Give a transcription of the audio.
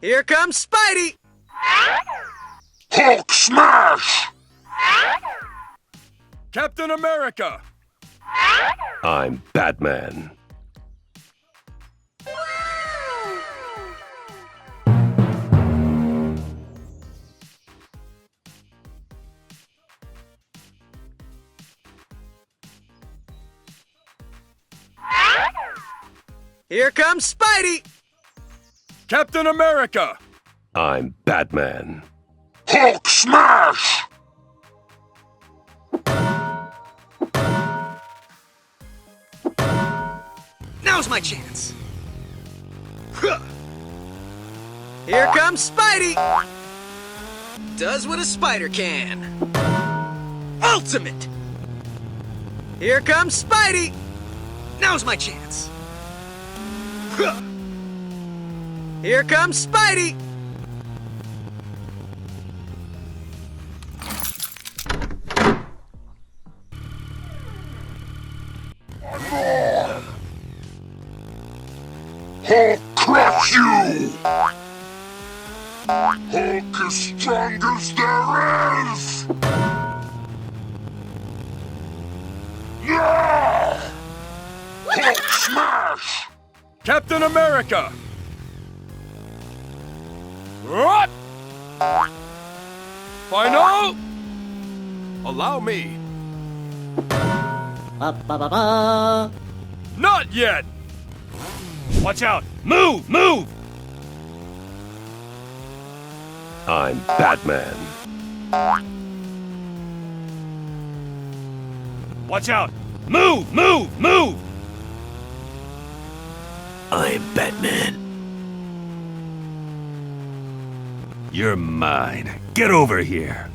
Here comes Spidey! Hulk smash! Captain America! I'm Batman. Here comes Spidey! Captain America! I'm Batman. Hulk smash! Now's my chance! Here comes Spidey! Does what a spider can. Ultimate! Here comes Spidey! Now's my chance! Here comes Spidey! Hulk crush you! Hulk as strong as there is! Yeah! Hulk smash! Captain America! What? Final? Allow me. Not yet! Watch out! Move! Move! I'm Batman. Watch out! Move! Move! Move! I'm Batman. You're mine. Get over here.